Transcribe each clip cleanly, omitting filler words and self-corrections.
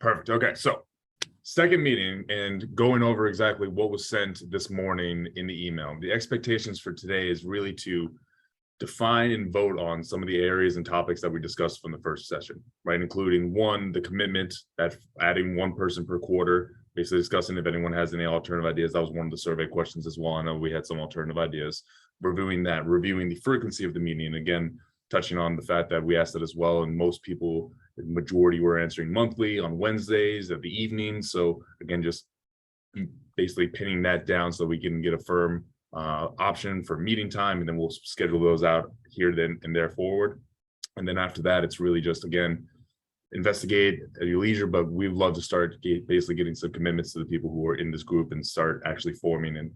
Perfect. Okay, so second meeting and going over exactly what was sent this morning in the email. The expectations for today is really to define and vote on some of the areas and topics that we discussed from the first session, right? Including one, the commitment that adding one person per quarter, basically discussing if anyone has any alternative ideas. That was one of the survey questions as well. I know we had some alternative ideas. Reviewing that, reviewing the frequency of the meeting, and again, touching on the fact that we asked that as well, and most people, the majority were answering monthly on Wednesdays at the evening. So again, just basically pinning that down so we can get a firm option for meeting time, and then we'll schedule those out here then and there forward. And then after that, it's really just, again, investigate at your leisure, but we'd love to start basically getting some commitments to the people who are in this group and start actually forming, and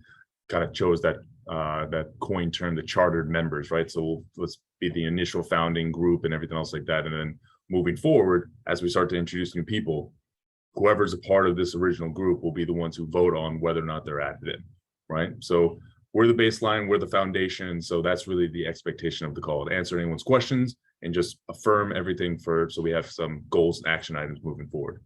kind of chose that that coin term, the chartered members, right? So let's be the initial founding group and everything else like that. And then moving forward, as we start to introduce new people, whoever's a part of this original group will be the ones who vote on whether or not they're added in, right? So we're the baseline, we're the foundation. So that's really the expectation of the call, to answer anyone's questions and just affirm everything so we have some goals and action items moving forward.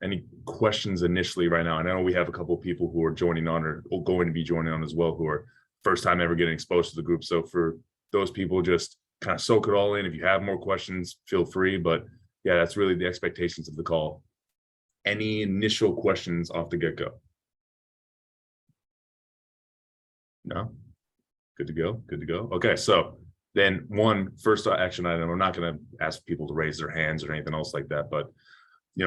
Any questions initially right now? I know we have a couple of people who are joining on or going to be joining on as well, who are first time ever getting exposed to the group. So for those people, just kind of soak it all in. If you have more questions, feel free. But yeah, that's really the expectations of the call. Any initial questions off the get-go? No? Good to go, good to go. Okay, so then first action item, I'm not gonna ask people to raise their hands or anything else like that, but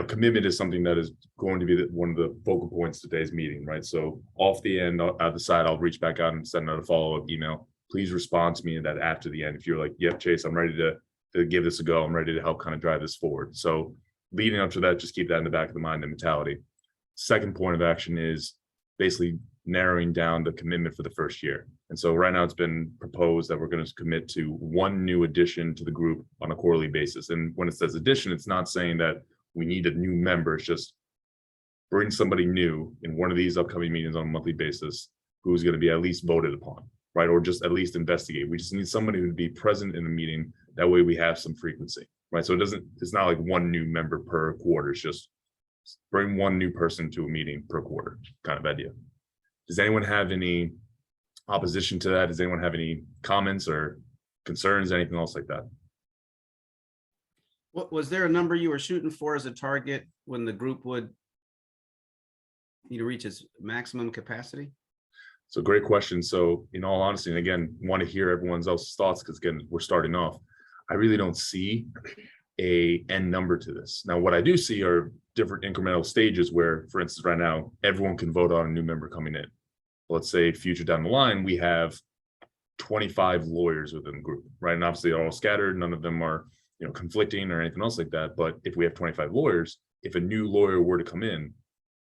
commitment is something that is going to be one of the focal points of today's meeting, right? So off the end, out the side, I'll reach back out and send out a follow-up email. Please respond to me in that after the end. If you're like, yep, Chase, I'm ready to give this a go. I'm ready to help kind of drive this forward. So leading up to that, just keep that in the back of the mind and mentality. Second point of action is basically narrowing down the commitment for the first year. And so right now it's been proposed that we're going to commit to one new addition to the group on a quarterly basis. And when it says addition, it's not saying that we need a new member. It's just bring somebody new in one of these upcoming meetings on a monthly basis who's going to be at least voted upon, right? Or just at least investigate. We just need somebody to be present in the meeting. That way we have some frequency, right? So it's not like one new member per quarter. It's just bring one new person to a meeting per quarter kind of idea. Does anyone have any opposition to that? Does anyone have any comments or concerns, anything else like that? What was there a number you were shooting for as a target when the group would need to reach its maximum capacity? So great question. So in all honesty, and again, want to hear everyone else's thoughts, because again, we're starting off. I really don't see a end number to this. Now, what I do see are different incremental stages where, for instance, right now, everyone can vote on a new member coming in. Let's say future down the line, we have 25 lawyers within the group, right? And obviously they're all scattered. None of them are conflicting or anything else like that. But if we have 25 lawyers, if a new lawyer were to come in,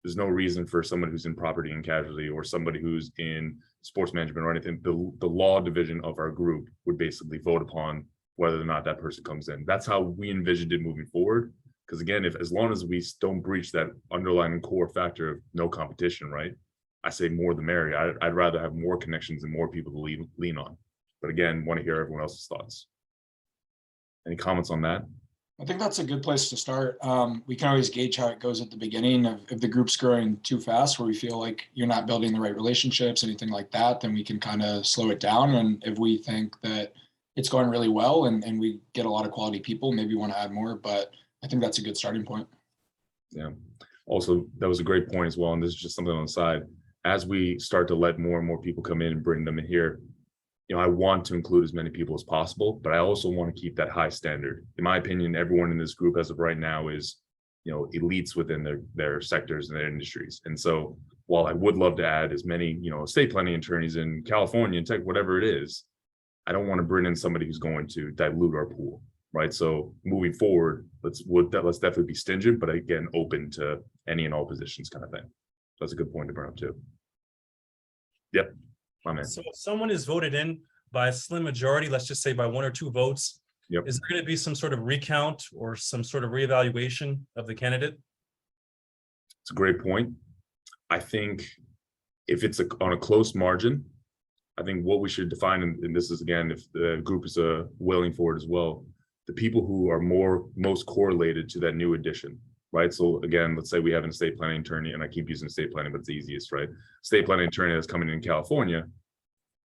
there's no reason for someone who's in property and casualty or somebody who's in sports management or anything. The law division of our group would basically vote upon whether or not that person comes in. That's how we envisioned it moving forward. Because again, as long as we don't breach that underlying core factor of no competition, right? I say more the merrier. I'd rather have more connections and more people to lean on. But again, want to hear everyone else's thoughts. Any comments on that? I think that's a good place to start. We can always gauge how it goes at the beginning. If the group's growing too fast, where we feel like you're not building the right relationships, anything like that, then we can kind of slow it down. And if we think that it's going really well and we get a lot of quality people, maybe want to add more, but I think that's a good starting point. Yeah. Also, that was a great point as well. And this is just something on the side. As we start to let more and more people come in and bring them in here, I want to include as many people as possible, but I also want to keep that high standard. In my opinion, everyone in this group as of right now is, elites within their sectors and their industries. And so while I would love to add as many, estate planning attorneys in California and tech, whatever it is, I don't want to bring in somebody who's going to dilute our pool, right? So moving forward, let's definitely be stingent, but again, open to any and all positions kind of thing. That's a good point to bring up too. Yep. So if someone is voted in by a slim majority, let's just say by 1 or 2 votes, yep, is there going to be some sort of recount or some sort of reevaluation of the candidate? It's a great point. I think if it's on a close margin, I think what we should define, and this is again, if the group is willing for it as well, the people who are most correlated to that new addition, right? So again, let's say we have an estate planning attorney, and I keep using estate planning, but it's the easiest, right? Estate planning attorney that's coming in California.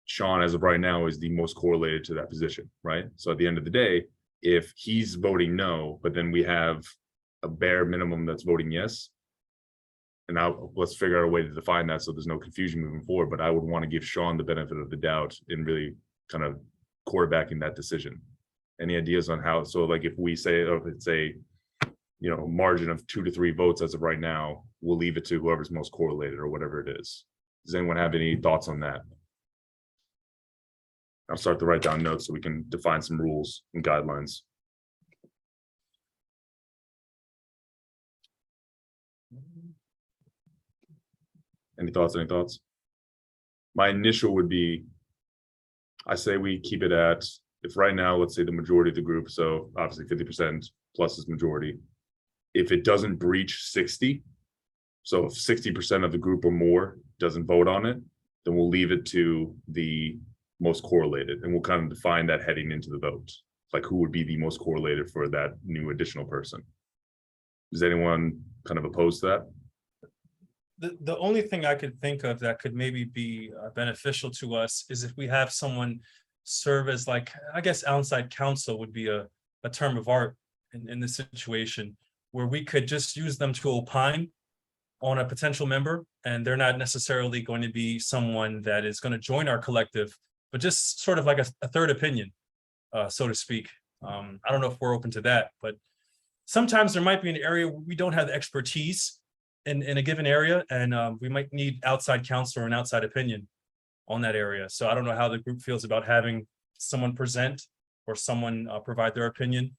Sean, as of right now, is the most correlated to that position, right? So at the end of the day, if he's voting no, but then we have a bare minimum that's voting yes, and now let's figure out a way to define that so there's no confusion moving forward. But I would want to give Sean the benefit of the doubt in really kind of quarterbacking that decision. Any ideas on how? So like if we say, oh, it's a margin of 2 to 3 votes as of right now, we'll leave it to whoever's most correlated or whatever it is. Does anyone have any thoughts on that? I'll start to write down notes so we can define some rules and guidelines. Any thoughts? Any thoughts? My initial would be, I say we keep it at, if right now, let's say the majority of the group, so obviously 50% plus is majority. If it doesn't breach 60, so if 60% of the group or more doesn't vote on it, then we'll leave it to the most correlated, and we'll kind of define that heading into the vote, like who would be the most correlated for that new additional person. Is anyone kind of opposed to that? The only thing I could think of that could maybe be beneficial to us is if we have someone serve as, like, I guess outside counsel would be a term of art in this situation, where we could just use them to opine on a potential member, and they're not necessarily going to be someone that is going to join our collective, but just sort of like a third opinion, so to speak. I don't know if we're open to that, but sometimes there might be an area where we don't have the expertise in a given area, and we might need outside counsel or an outside opinion on that area. So I don't know how the group feels about having someone present or someone provide their opinion.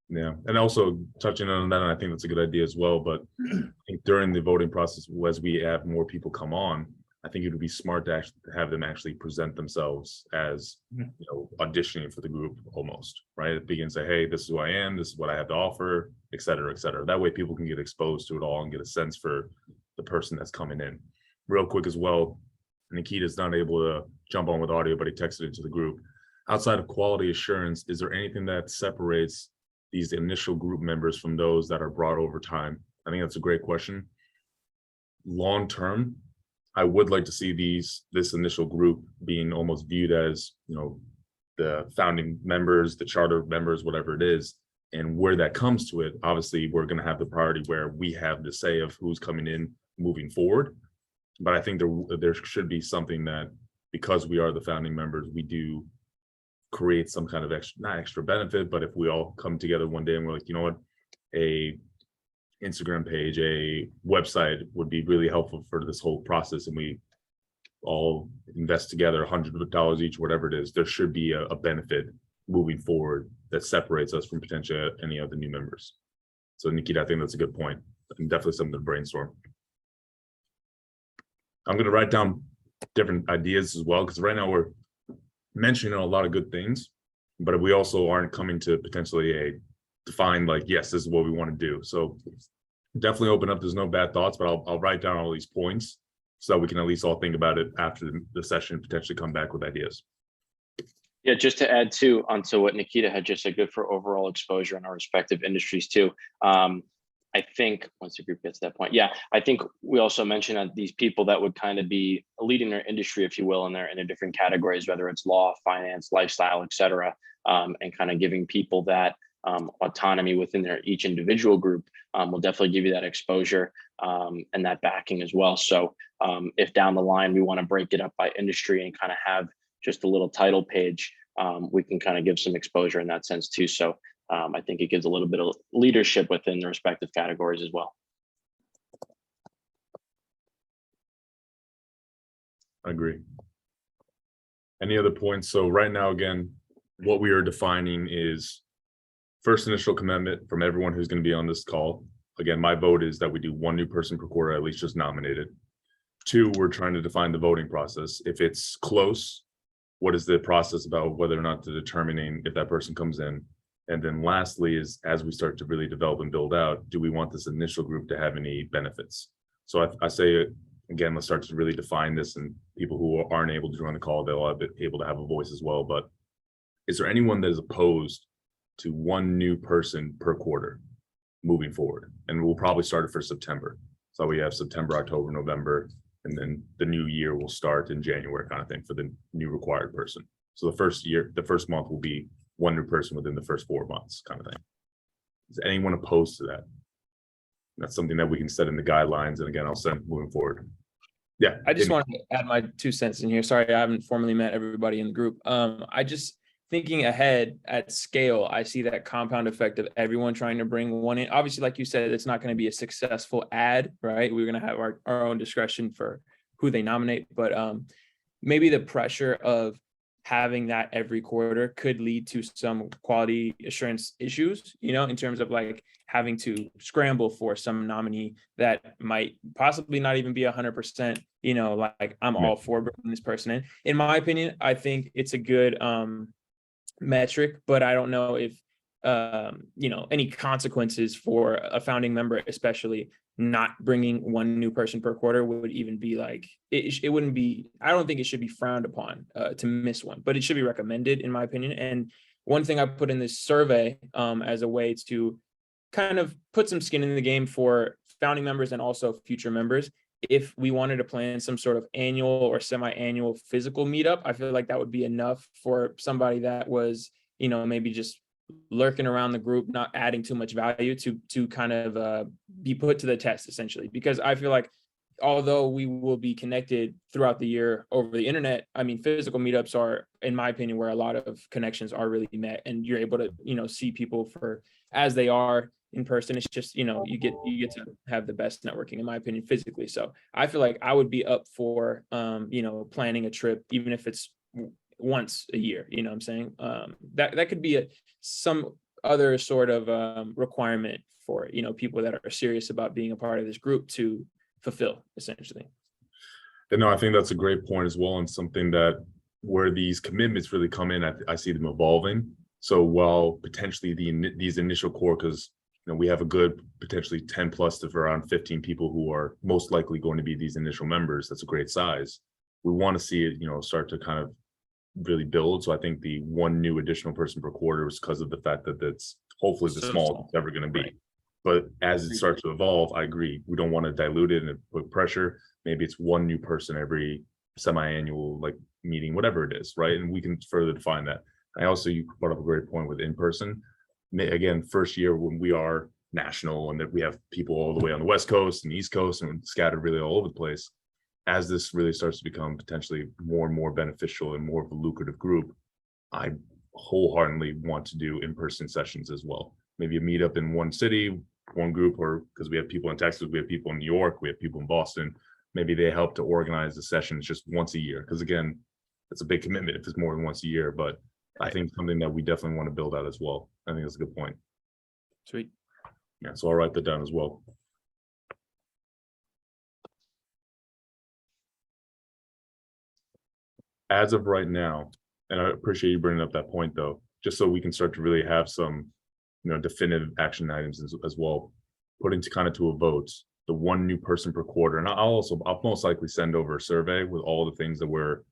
Yeah, and also touching on that, and I think that's a good idea as well, but I think during the voting process, as we have more people come on, I think it would be smart to actually have them actually present themselves as, auditioning for the group almost, right? It begins to say, hey, this is who I am, this is what I have to offer, et cetera, et cetera. That way people can get exposed to it all and get a sense for the person that's coming in. Real quick as well, Nikita's not able to jump on with audio, but he texted into the group. Outside of quality assurance, is there anything that separates these initial group members from those that are brought over time? I think that's a great question. Long term, I would like to see this initial group being almost viewed as, the founding members, the charter members, whatever it is. And where that comes to it, obviously we're going to have the priority where we have the say of who's coming in moving forward. But I think there should be something that, because we are the founding members, we do create some kind of not extra benefit, but if we all come together one day and we're like, you know what, a Instagram page, a website would be really helpful for this whole process, and we all invest together hundreds of dollars each, whatever it is, there should be a benefit moving forward that separates us from potentially any of the new members. So Nikita, I think that's a good point, and definitely something to brainstorm. I'm going to write down different ideas as well, because right now we're mentioning a lot of good things, but we also aren't coming to potentially define like, yes, this is what we want to do. So definitely open up. There's no bad thoughts, but I'll write down all these points so that we can at least all think about it after the session, potentially come back with ideas. Yeah, just to add onto what Nikita had just said, good for overall exposure in our respective industries too. I think once the group gets to that point, yeah, I think we also mentioned that these people that would kind of be leading their industry, if you will, in their different categories, whether it's law, finance, lifestyle, et cetera, and kind of giving people that autonomy within their each individual group will definitely give you that exposure and that backing as well. So if down the line we want to break it up by industry and kind of have just a little title page, we can kind of give some exposure in that sense too. So I think it gives a little bit of leadership within the respective categories as well. I agree. Any other points? So right now, again, what we are defining is first initial commitment from everyone who's going to be on this call. Again, my vote is that we do one new person per quarter, at least just nominated. 2, we're trying to define the voting process. If it's close, what is the process about whether or not to determining if that person comes in? And then lastly is, as we start to really develop and build out, do we want this initial group to have any benefits? So I say, again, let's start to really define this, and people who aren't able to join the call, they'll be able to have a voice as well. But is there anyone that is opposed to one new person per quarter? moving forward. And we'll probably start it for September. So we have September, October, November, and then the new year will start in January kind of thing for the new required person. So the first month will be one new person within the first 4 months kind of thing. Is anyone opposed to that? That's something that we can set in the guidelines. And again, I'll send moving forward. Yeah. I just Jimmy. want to add my 2 cents in here. Sorry, I haven't formally met everybody in the group. I just thinking ahead at scale, I see that compound effect of everyone trying to bring one in. Obviously, like you said, it's not going to be a successful ad, right? We're going to have our own discretion for who they nominate, but maybe the pressure of having that every quarter could lead to some quality assurance issues, in terms of like having to scramble for some nominee that might possibly not even be 100%, like I'm all for bringing this person in. In my opinion, I think it's a good metric, but I don't know if, any consequences for a founding member, especially not bringing one new person per quarter would even be like, it wouldn't be, I don't think it should be frowned upon to miss one, but it should be recommended in my opinion. And one thing I put in this survey as a way to kind of put some skin in the game for founding members and also future members, if we wanted to plan some sort of annual or semi-annual physical meetup, I feel like that would be enough for somebody that was, maybe just lurking around the group, not adding too much value to kind of be put to the test essentially. Because I feel like although we will be connected throughout the year over the internet, I mean, physical meetups are, in my opinion, where a lot of connections are really met and you're able to, see people for as they are in person. It's just, you get to have the best networking, in my opinion, physically. So I feel like I would be up for, planning a trip, even if it's once a year, what I'm saying? That could be some other sort of requirement for, people that are serious about being a part of this group to fulfill essentially. And no, I think that's a great point as well. And something that where these commitments really come in, I see them evolving. So while potentially these initial core, because we have a good potentially 10 plus to around 15 people who are most likely going to be these initial members. That's a great size. We want to see it, start to kind of really build. So I think the one new additional person per quarter was because of the fact that that's hopefully the smallest it's ever going to be. Right. But as it starts to evolve, I agree. We don't want to dilute it and put pressure. Maybe it's one new person every semi-annual meeting, whatever it is, right? And we can further define that. You brought up a great point with in-person. Again, first year when we are national and that we have people all the way on the West Coast and East Coast and scattered really all over the place. As this really starts to become potentially more and more beneficial and more of a lucrative group, I wholeheartedly want to do in-person sessions as well. Maybe a meetup in one city, one group, or because we have people in Texas, we have people in New York, we have people in Boston. Maybe they help to organize the sessions just once a year. Because again, it's a big commitment if it's more than once a year, but I think something that we definitely want to build out as well. I think that's a good point. Sweet. Yeah, so I'll write that down as well. As of right now, and I appreciate you bringing up that point though, just so we can start to really have some, definitive action items as well, putting to a vote, the one new person per quarter. And I'll most likely send over a survey with all the things that we're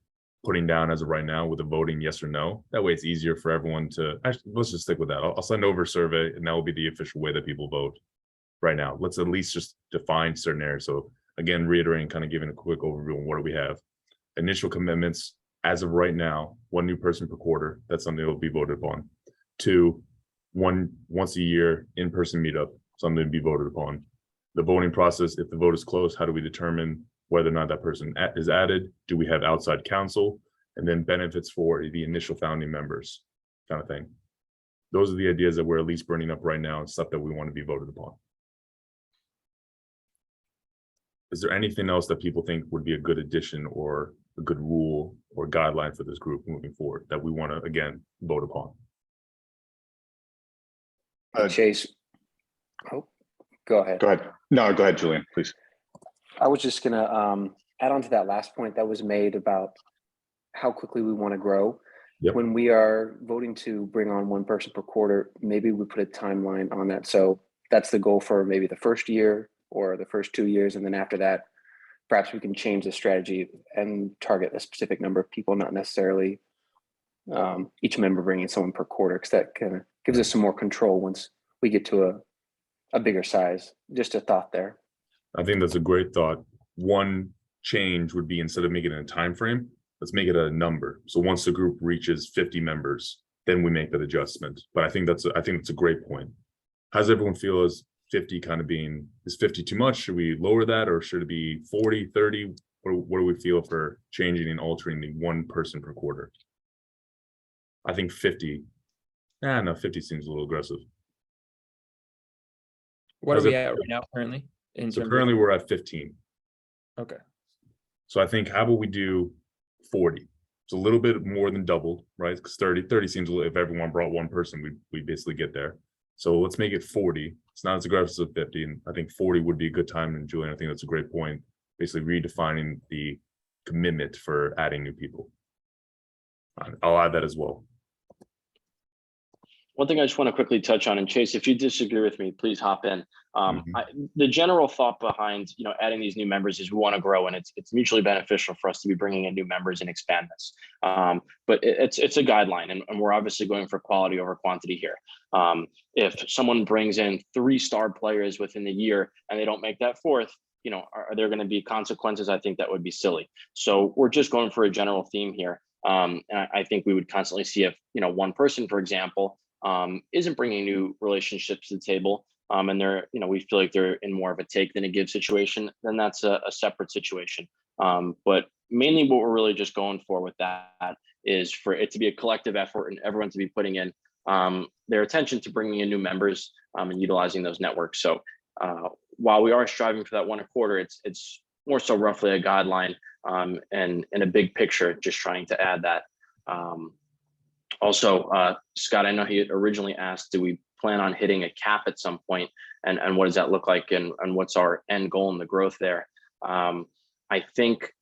putting down as of right now with a voting yes or no. That way it's easier for everyone to, actually, let's just stick with that. I'll send over a survey and that will be the official way that people vote right now. Let's at least just define certain areas. So again, reiterating, kind of giving a quick overview on what do we have. Initial commitments, as of right now, one new person per quarter. That's something that will be voted upon. 2, once a year in-person meetup, something to be voted upon. The voting process, if the vote is closed, how do we determine whether or not that person is added? Do we have outside counsel? And then benefits for the initial founding members kind of thing. Those are the ideas that we're at least burning up right now and stuff that we want to be voted upon. Is there anything else that people think would be a good addition or a good rule or guideline for this group moving forward that we want to, again, vote upon? Chase. Oh, go ahead. Go ahead. No, go ahead, Julian, please. I was just going to add on to that last point that was made about how quickly we want to grow. Yep. When we are voting to bring on one person per quarter, maybe we put a timeline on that. So that's the goal for maybe the first year or the first 2 years. And then after that, perhaps we can change the strategy and target a specific number of people, not necessarily each member bringing someone per quarter, because that kind of gives us some more control once we get to a a bigger size. Just a thought there. I think that's a great thought. One change would be, instead of making it a time frame, let's make it a number. So once the group reaches 50 members, then we make that adjustment. But I think that's a great point. How does everyone feel? Is 50 kind of being, is 50 too much? Should we lower that, or should it be 40, 30? What do we feel for changing and altering the one person per quarter? I think 50. No, 50 seems a little aggressive. What How's are we it- at right now currently? So terms of- currently we're at 15. Okay. So I think, how about we do 40? It's a little bit more than double, right? Because 30 seems, if everyone brought one person, we basically get there. So let's make it 40. It's not as aggressive as 50, and I think 40 would be a good time. And Julian, I think that's a great point. Basically redefining the commitment for adding new people. I'll add that as well. One thing I just want to quickly touch on, and Chase, if you disagree with me, please hop in. The general thought behind, adding these new members is we want to grow, and it's mutually beneficial for us to be bringing in new members and expand this. But it's a guideline, and we're obviously going for quality over quantity here. If someone brings in 3-star players within the year and they don't make that fourth, are there going to be consequences? I think that would be silly. So we're just going for a general theme here. And I think we would constantly see if, one person, for example, isn't bringing new relationships to the table, and they're, we feel like they're in more of a take than a give situation, then that's a separate situation. But mainly what we're really just going for with that is for it to be a collective effort and everyone to be putting in their attention to bringing in new members and utilizing those networks. So while we are striving for that 1 a quarter, it's more so roughly a guideline, and in a big picture, just trying to add that. Also, Scott, I know he had originally asked, do we plan on hitting a cap at some point, and what does that look like, and what's our end goal in the growth there? I think,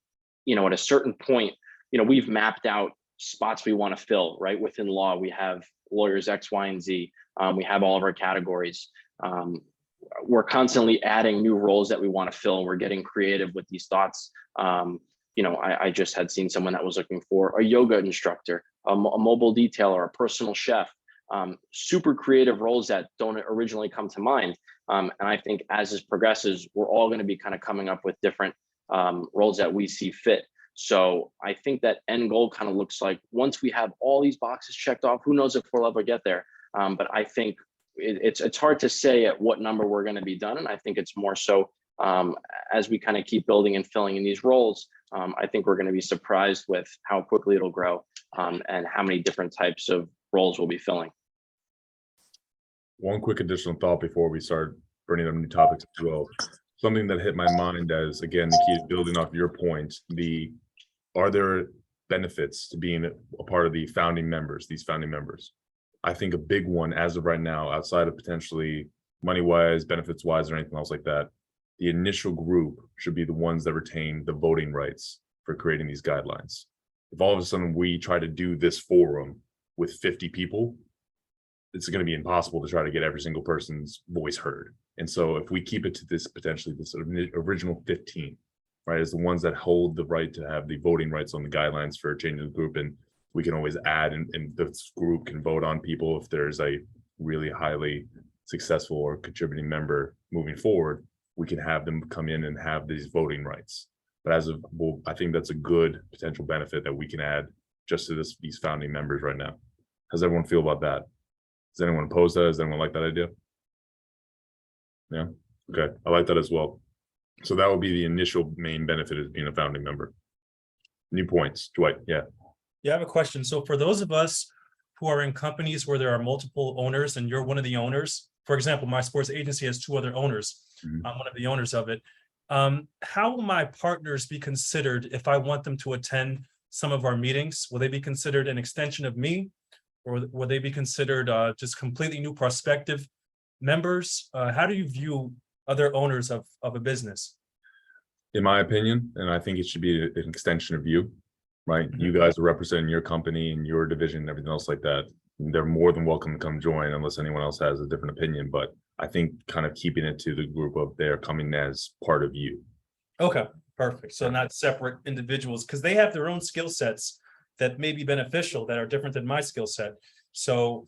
at a certain point, we've mapped out spots we want to fill, right? Within law, we have lawyers X, Y, and Z. We have all of our categories. We're constantly adding new roles that we want to fill, and we're getting creative with these thoughts. I just had seen someone that was looking for a yoga instructor, a mobile detailer, a personal chef, super creative roles that don't originally come to mind. And I think as this progresses, we're all going to be kind of coming up with different roles that we see fit. So I think that end goal kind of looks like, once we have all these boxes checked off, who knows if we'll ever get there. But I think it's hard to say at what number we're going to be done. And I think it's more so as we kind of keep building and filling in these roles, I think we're going to be surprised with how quickly it'll grow, and how many different types of roles we'll be filling. One quick additional thought before we start bringing up new topics as well. Something that hit my mind, as again, Nikita, building off your point, are there benefits to being a part of the founding members, these founding members? I think a big one as of right now, outside of potentially money-wise, benefits-wise, or anything else like that, the initial group should be the ones that retain the voting rights for creating these guidelines. If all of a sudden we try to do this forum with 50 people, it's going to be impossible to try to get every single person's voice heard. And so if we keep it to this, potentially this original 15, right, as the ones that hold the right to have the voting rights on the guidelines for changing the group, and we can always add, and this group can vote on people if there's a really highly successful or contributing member moving forward, we can have them come in and have these voting rights. But I think that's a good potential benefit that we can add just to these founding members right now. How does everyone feel about that? Does anyone oppose that? Does anyone like that idea? Yeah, okay, I like that as well. So that would be the initial main benefit, of being a founding member. New points, Dwight, yeah. Yeah, I have a question. So for those of us who are in companies where there are multiple owners and you're one of the owners, for example, my sports agency has 2 other owners. Mhm. I'm one of the owners of it. How will my partners be considered if I want them to attend some of our meetings? Will they be considered an extension of me? Or will they be considered just completely new prospective members? How do you view other owners of a business? In my opinion, and I think it should be an extension of you, right? Mhm. You guys are representing your company and your division and everything else like that. They're more than welcome to come join, unless anyone else has a different opinion. But I think kind of keeping it to the group of they're coming as part of you. Okay, perfect. So not separate individuals, because they have their own skill sets that may be beneficial, that are different than my skill set. So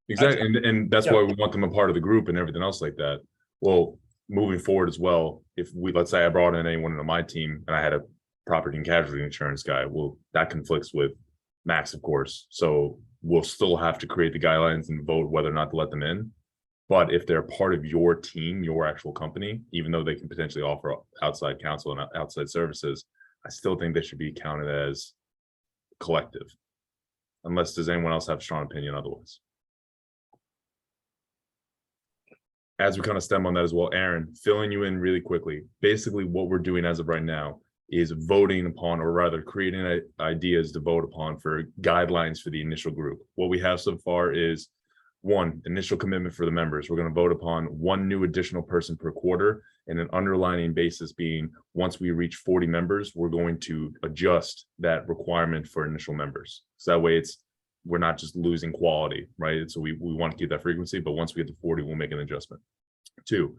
Exactly, and that's Yeah. why we want them a part of the group and everything else like that. Well, moving forward as well, if let's say I brought in anyone into my team and I had a property and casualty insurance guy, well, that conflicts with Max, of course. So we'll still have to create the guidelines and vote whether or not to let them in. But if they're part of your team, your actual company, even though they can potentially offer outside counsel and outside services, I still think they should be counted as collective. Unless does anyone else have a strong opinion otherwise? As we kind of stem on that as well, Aaron, filling you in really quickly. Basically, what we're doing as of right now is voting upon, or rather creating ideas to vote upon for guidelines for the initial group. What we have so far is one, initial commitment for the members. We're going to vote upon one new additional person per quarter, and an underlining basis being once we reach 40 members, we're going to adjust that requirement for initial members. So that way we're not just losing quality, right? So we want to keep that frequency, but once we get to 40, we'll make an adjustment. Two,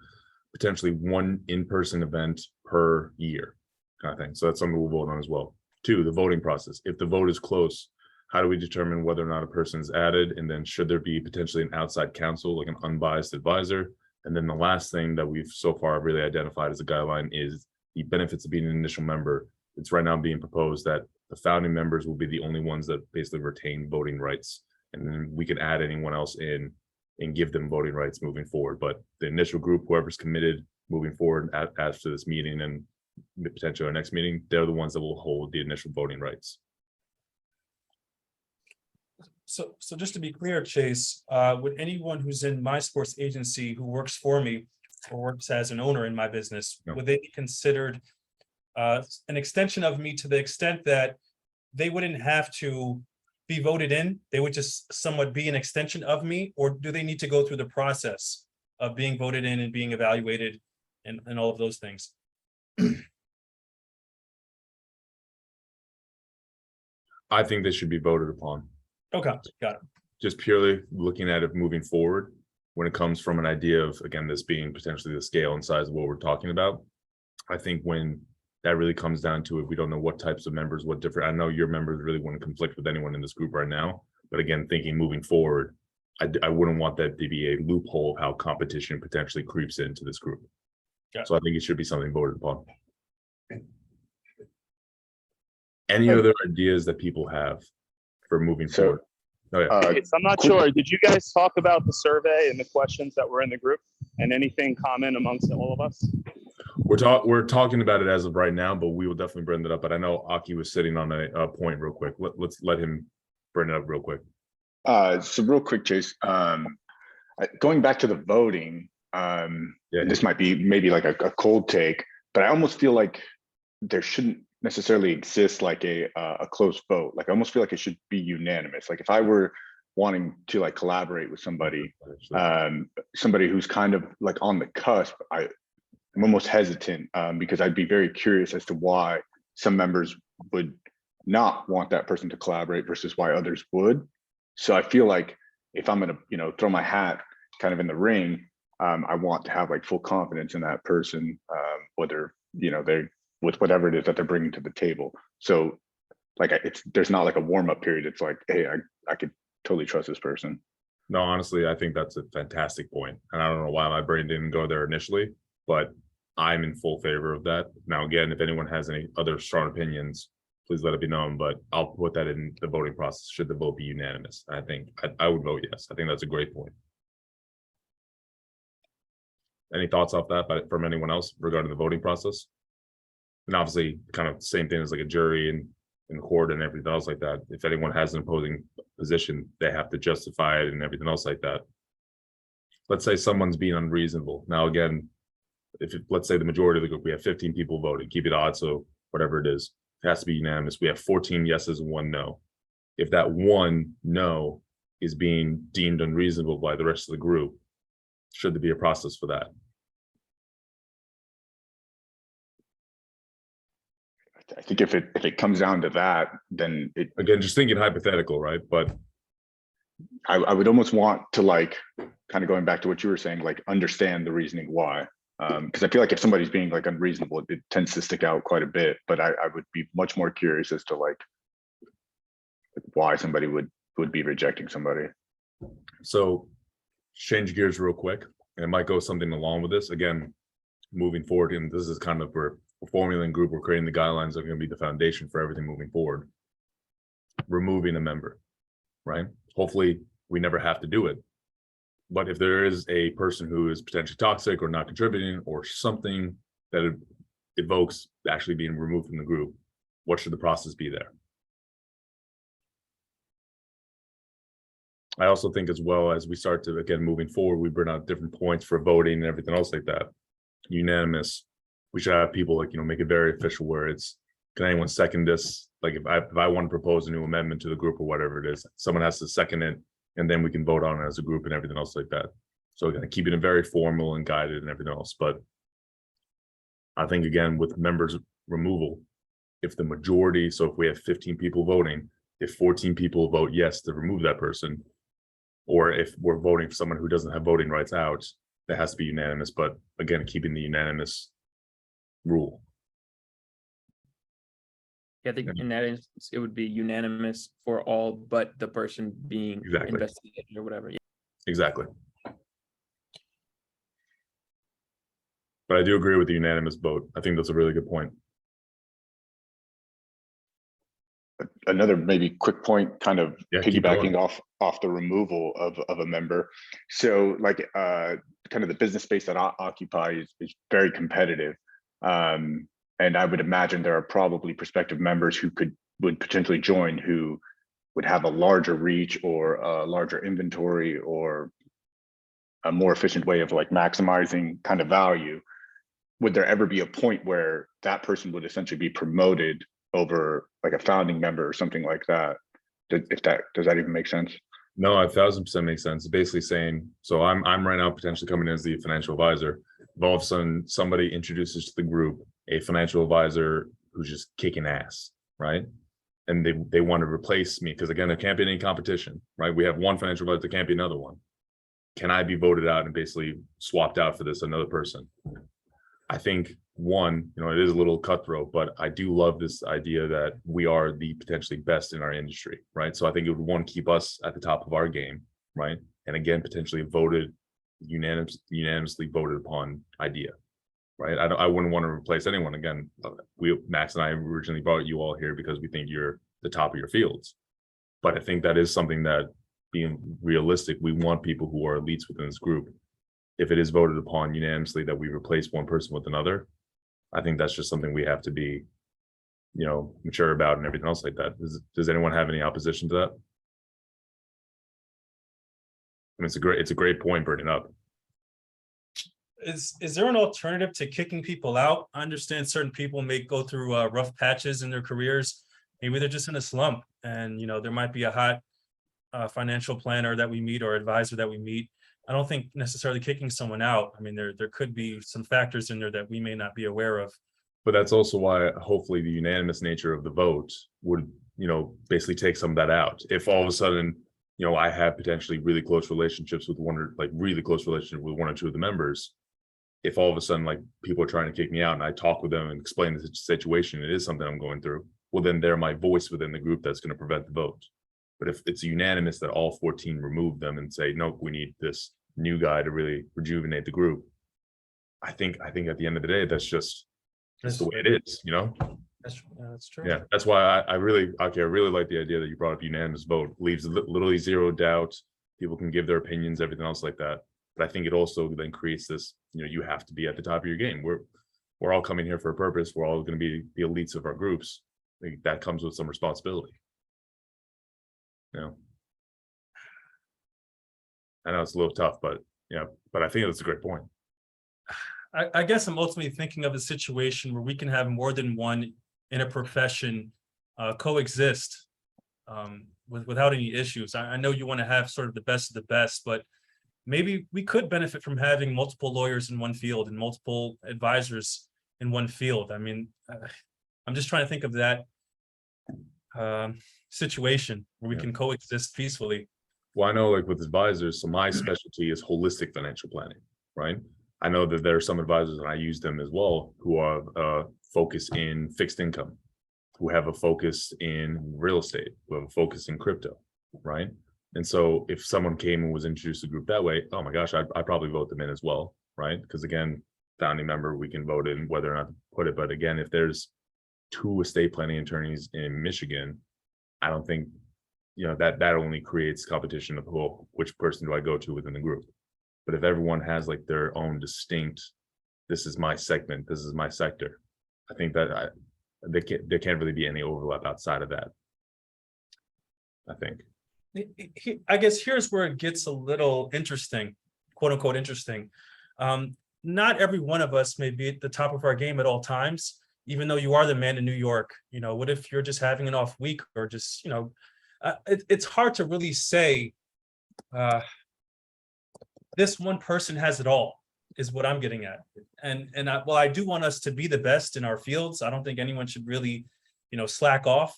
potentially one in-person event per year kind of thing. So that's something we'll vote on as well. Two, the voting process. If the vote is close, how do we determine whether or not a person is added? And then should there be potentially an outside counsel, like an unbiased advisor? And then the last thing that we've so far really identified as a guideline is the benefits of being an initial member. It's right now being proposed that the founding members will be the only ones that basically retain voting rights. And then we can add anyone else in and give them voting rights moving forward. But the initial group, whoever's committed moving forward after this meeting and potentially our next meeting, they're the ones that will hold the initial voting rights. So just to be clear, Chase, would anyone who's in my sports agency who works for me or works as an owner in my business, No. would they be considered an extension of me to the extent that they wouldn't have to be voted in? They would just somewhat be an extension of me, or do they need to go through the process of being voted in and being evaluated and all of those things? I think they should be voted upon. Okay, got it. Just purely looking at it moving forward, when it comes from an idea of, again, this being potentially the scale and size of what we're talking about. I think when that really comes down to it, we don't know what types of members, what different, I know your members really wouldn't conflict with anyone in this group right now, but again, thinking moving forward, I wouldn't want that to be a loophole of how competition potentially creeps into this group. Yeah. So I think it should be something voted upon. Any other ideas that people have for moving So, forward? Oh, yeah. Yes, I'm not sure. Did you guys talk about the survey and the questions that were in the group and anything common amongst all of us? We're talking about it as of right now, but we will definitely bring that up. But I know Aki was sitting on a point real quick. Let's let him bring it up real quick. So real quick, Chase, going back to the voting, and this might be maybe like a cold take, but I almost feel like there shouldn't necessarily exist like a close vote. Like I almost feel like it should be unanimous. Like if I were wanting to like collaborate with somebody, somebody who's kind of like on the cusp, I'm almost hesitant because I'd be very curious as to why some members would not want that person to collaborate versus why others would. So I feel like if I'm gonna, throw my hat kind of in the ring, I want to have like full confidence in that person, whether they with whatever it is that they're bringing to the table. So like there's not like a warm-up period. It's like, hey, I could totally trust this person. No, honestly, I think that's a fantastic point. And I don't know why my brain didn't go there initially, but I'm in full favor of that. Now, again, if anyone has any other strong opinions, please let it be known, but I'll put that in the voting process. Should the vote be unanimous? I think I would vote yes. I think that's a great point. Any thoughts off that from anyone else regarding the voting process? And obviously, kind of same thing as like a jury and in court and everything else like that. If anyone has an opposing position, they have to justify it and everything else like that. Let's say someone's being unreasonable. Now, again, let's say the majority of the group, we have 15 people voting, keep it odd, so whatever it is, it has to be unanimous. We have 14 yeses and 1 no. If that 1 no is being deemed unreasonable by the rest of the group, should there be a process for that? I think if it comes down to that, then Again, just thinking hypothetical, right? But I would almost want to like kind of going back to what you were saying, like understand the reasoning why. Because I feel like if somebody's being like unreasonable, it tends to stick out quite a bit. But I would be much more curious as to like why somebody would be rejecting somebody. so change gears real quick. and it might go something along with this, again, moving forward, and this is kind of we're formulating group, we're creating the guidelines that are going to be the foundation for everything moving forward. Removing a member, right? Hopefully we never have to do it. But if there is a person who is potentially toxic or not contributing or something that evokes actually being removed from the group, what should the process be there? I also think as well as we start to, again, moving forward, we bring out different points for voting and everything else like that. Unanimous. We should have people like, make it very official where it's, can anyone second this? Like if I want to propose a new amendment to the group or whatever it is, someone has to second it and then we can vote on it as a group and everything else like that. So again, keeping it very formal and guided and everything else. But I think again, with members removal, if the majority, so if we have 15 people voting, if 14 people vote yes to remove that person, or if we're voting for someone who doesn't have voting rights out, that has to be unanimous. But again, keeping the unanimous rule. Yeah, I think in that instance, it would be unanimous for all but the person being Exactly. investigated or whatever. Yeah. Exactly. But I do agree with the unanimous vote. I think that's a really good point. Another maybe quick point, kind of Yeah, keep piggybacking going. off the removal of a member. So like kind of the business space that I occupy is very competitive. And I would imagine there are probably prospective members who would potentially join who would have a larger reach or a larger inventory or a more efficient way of like maximizing kind of value. Would there ever be a point where that person would essentially be promoted over like a founding member or something like that? Does that even make sense? No, 1000% makes sense. It's basically saying, so I'm right now potentially coming in as the financial advisor. If all of a sudden somebody introduces to the group a financial advisor who's just kicking ass, right? And they want to replace me because again, there can't be any competition, right? We have one financial advisor, there can't be another one. Can I be voted out and basically swapped out for this another person? I think one, it is a little cutthroat, but I do love this idea that we are the potentially best in our industry, right? So I think it would one keep us at the top of our game, right? And again, potentially unanimously voted upon idea, right? I wouldn't want to replace anyone. Again, Max and I originally brought you all here because we think you're the top of your fields, but I think that is something that, being realistic, we want people who are elites within this group. If it is voted upon unanimously that we replace one person with another, I think that's just something we have to be, mature about and everything else like that. Does anyone have any opposition to that? I mean, it's a great point bringing up. Is there an alternative to kicking people out? I understand certain people may go through rough patches in their careers. Maybe they're just in a slump and, there might be a hot financial planner that we meet or advisor that we meet. I don't think necessarily kicking someone out. I mean, there could be some factors in there that we may not be aware of. But that's also why hopefully the unanimous nature of the vote would, basically take some of that out. If all of a sudden, I have potentially really close relationships with one or two of the members, if all of a sudden like people are trying to kick me out and I talk with them and explain the situation, it is something I'm going through, well, then they're my voice within the group that's going to prevent the vote. But if it's unanimous that all 14 remove them and say, nope, we need this new guy to really rejuvenate the group, I think at the end of the day, that's the way it is, That's true. Yeah, that's why I really like the idea that you brought up unanimous vote. Leaves literally zero doubt. People can give their opinions, everything else like that. But I think it also then creates this, you have to be at the top of your game. We're all coming here for a purpose. We're all going to be the elites of our groups. I think that comes with some responsibility. I know it's a little tough, but I think that's a great point. I guess I'm ultimately thinking of a situation where we can have more than one in a profession coexist without any issues. I know you want to have sort of the best of the best, but maybe we could benefit from having multiple lawyers in one field and multiple advisors in one field. I mean, I'm just trying to think of that situation where we can coexist peacefully. Well, I know like with advisors, so my specialty is holistic financial planning, right? I know that there are some advisors, and I use them as well, who are focused in fixed income, who have a focus in real estate, who have a focus in crypto, right? And so if someone came and was introduced to the group that way, oh my gosh, I'd probably vote them in as well, right? Because again, founding member, we can vote in whether or not to put it. But again, if there's 2 estate planning attorneys in Michigan, I don't think, that only creates competition of which person do I go to within the group. But if everyone has like their own distinct, this is my segment, this is my sector, I think that there can't really be any overlap outside of that. I think. I guess here's where it gets a little interesting, quote unquote interesting. Not every one of us may be at the top of our game at all times, even though you are the man in New York. What if you're just having an off week, or just, it's hard to really say this one person has it all, is what I'm getting at. And I do want us to be the best in our fields. I don't think anyone should really, slack off.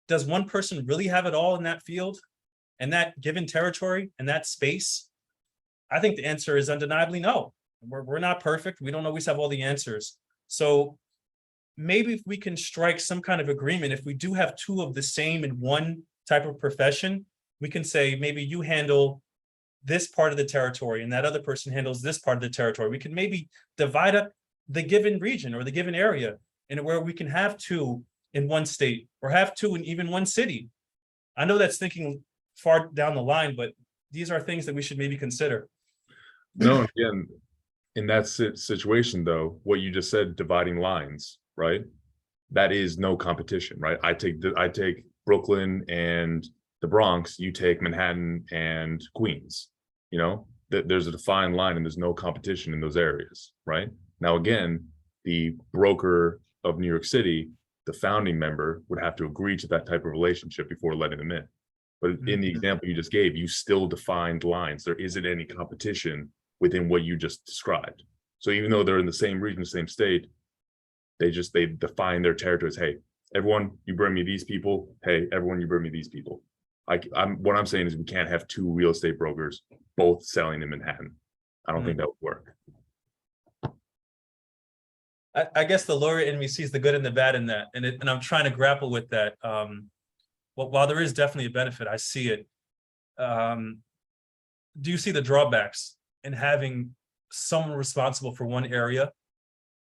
Does one person really have it all in that field and that given territory and that space? I think the answer is undeniably no. We're not perfect. We don't always have all the answers. So maybe if we can strike some kind of agreement, if we do have 2 of the same in one type of profession, we can say, maybe you handle this part of the territory and that other person handles this part of the territory. We can maybe divide up the given region or the given area, and where we can have 2 in one state, or have 2 in even one city. I know that's thinking far down the line, but these are things that we should maybe consider. No, again, in that situation though, what you just said, dividing lines, right? That is no competition, right? I take Brooklyn and the Bronx, you take Manhattan and Queens. There's a defined line and there's no competition in those areas, right? Now, again, the broker of New York City, the founding member, would have to agree to that type of relationship before letting them in. But in the example you just gave, you still defined lines. There isn't any competition within what you just described. So even though they're in the same region, same state, they define their territories. Hey, everyone, you bring me these people. Hey, everyone, you bring me these people. What I'm saying is we can't have 2 real estate brokers both selling in Manhattan. I don't think that would work. I guess the lawyer in me sees the good and the bad in that, and I'm trying to grapple with that. While there is definitely a benefit, I see it. Do you see the drawbacks in having someone responsible for one area?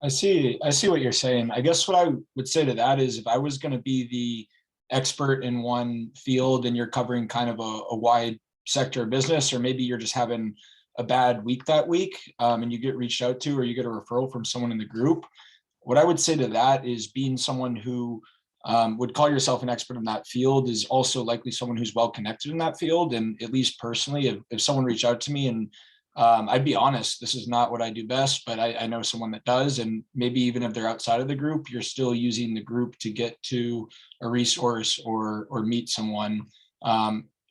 I see what you're saying. I guess what I would say to that is, if I was going to be the expert in one field and you're covering kind of a wide sector of business, or maybe you're just having a bad week that week, and you get reached out to, or you get a referral from someone in the group, what I would say to that is, being someone who would call yourself an expert in that field is also likely someone who's well connected in that field. And at least personally, if someone reached out to me and I'd be honest, this is not what I do best, but I know someone that does. And maybe even if they're outside of the group, you're still using the group to get to a resource or meet someone.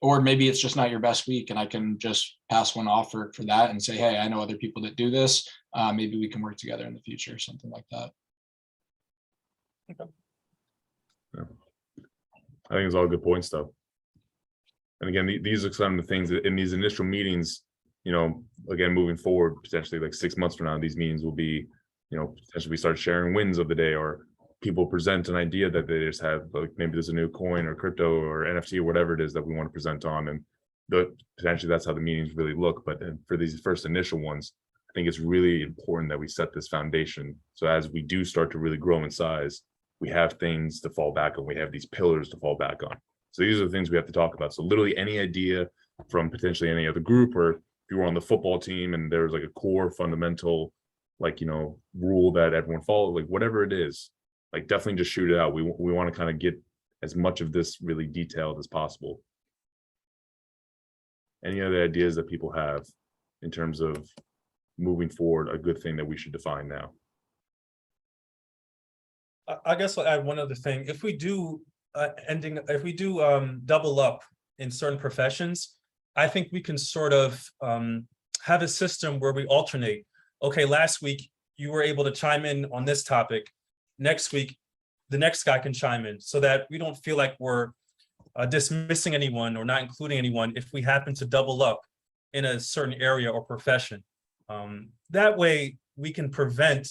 Or maybe it's just not your best week, and I can just pass one off for that and say, hey, I know other people that do this. Maybe we can work together in the future, something like that. Okay. Yeah. I think it's all good points though. And again, these are some of the things that in these initial meetings, again, moving forward, potentially like 6 months from now, these meetings will be, potentially we start sharing wins of the day, or people present an idea that they just have, like maybe there's a new coin or crypto or NFT or whatever it is that we want to present on. And potentially that's how the meetings really look. But for these first initial ones, I think it's really important that we set this foundation. So as we do start to really grow in size, we have things to fall back on. We have these pillars to fall back on. So these are the things we have to talk about. So literally any idea from potentially any other group, or if you were on the football team and there's like a core fundamental, rule that everyone follows, like whatever it is, like definitely just shoot it out. We want to kind of get as much of this really detailed as possible. Any other ideas that people have in terms of moving forward, a good thing that we should define now? I guess I'll add one other thing. If we do double up in certain professions, I think we can sort of have a system where we alternate. Okay, last week you were able to chime in on this topic. Next week, the next guy can chime in, so that we don't feel like we're dismissing anyone or not including anyone if we happen to double up in a certain area or profession. That way we can prevent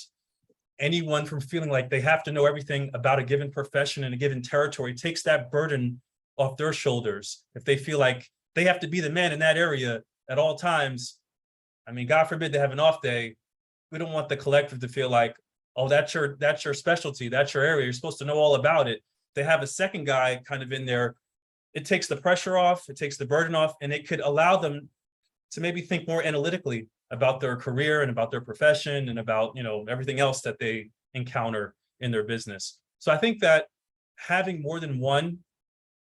anyone from feeling like they have to know everything about a given profession in a given territory. It takes that burden off their shoulders if they feel like they have to be the man in that area at all times. I mean, God forbid they have an off day. We don't want the collective to feel like, oh, that's your specialty, that's your area, you're supposed to know all about it. They have a second guy kind of in there. It takes the pressure off, it takes the burden off, and it could allow them to maybe think more analytically about their career and about their profession and about, everything else that they encounter in their business. So I think that having more than one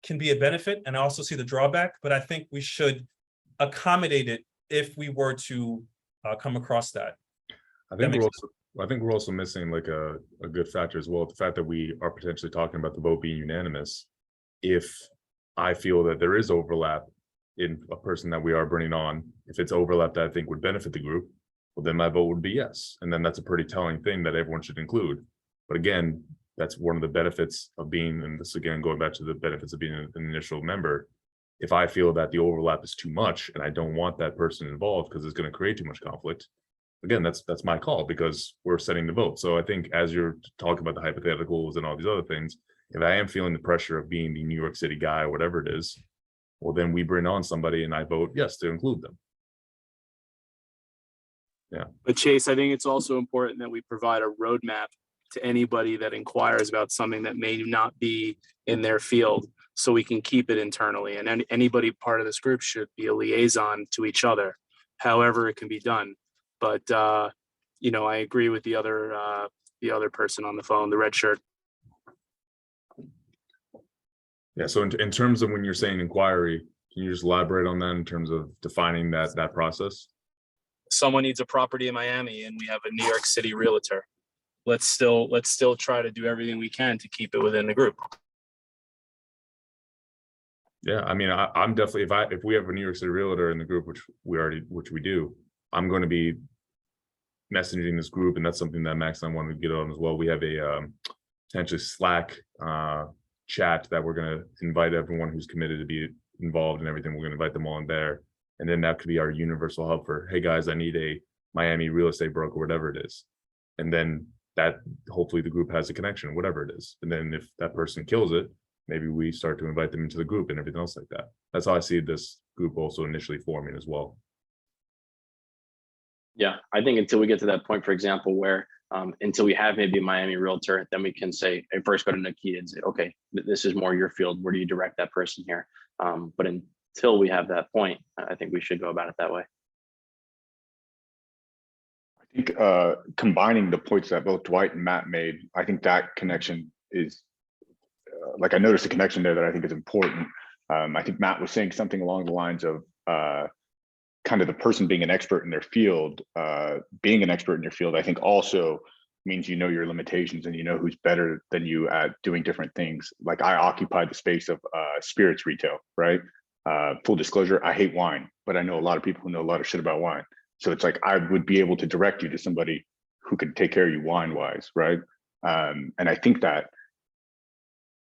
can be a benefit, and I also see the drawback, but I think we should accommodate it if we were to come across that. I think we're also missing like a good factor as well. The fact that we are potentially talking about the vote being unanimous. If I feel that there is overlap in a person that we are bringing on, if it's overlap that I think would benefit the group, well, then my vote would be yes. And then that's a pretty telling thing that everyone should include. But again, that's one of the benefits of being, and this again, going back to the benefits of being an initial member. If I feel that the overlap is too much and I don't want that person involved because it's going to create too much conflict, again, that's my call because we're setting the vote. So I think as you're talking about the hypotheticals and all these other things, if I am feeling the pressure of being the New York City guy or whatever it is, well, then we bring on somebody and I vote yes to include them. Yeah. But Chase, I think it's also important that we provide a roadmap to anybody that inquires about something that may not be in their field, so we can keep it internally. And anybody part of this group should be a liaison to each other, however it can be done. But I agree with the other person on the phone, the red shirt. Yeah. So in terms of when you're saying inquiry, can you just elaborate on that in terms of defining that process? Someone needs a property in Miami and we have a New York City realtor. Let's still try to do everything we can to keep it within the group. Yeah, I mean, I'm definitely, if we have a New York City realtor in the group, which we do, I'm going to be messaging this group, and that's something that Max and I wanted to get on as well. We have a potentially Slack chat that we're going to invite everyone who's committed to be involved in everything. We're going to invite them all in there, and then that could be our universal hub for, hey guys, I need a Miami real estate broker, whatever it is, and then that hopefully the group has a connection, whatever it is, and then if that person kills it, maybe we start to invite them into the group and everything else like that. That's how I see this group also initially forming as well. Yeah, I think until we get to that point, for example, where until we have maybe a Miami realtor, then we can say, hey, first go to Nikita and say, okay, this is more your field. Where do you direct that person here? But until we have that point, I think we should go about it that way. I think combining the points that both Dwight and Matt made, I think that connection is, like I noticed a connection there that I think is important. I think Matt was saying something along the lines of kind of the person being an expert in their field. Being an expert in your field, I think also means you know your limitations and you know who's better than you at doing different things. Like I occupy the space of spirits retail, right? Full disclosure, I hate wine, but I know a lot of people who know a lot of shit about wine. So it's like I would be able to direct you to somebody who could take care of you wine-wise, right? And I think that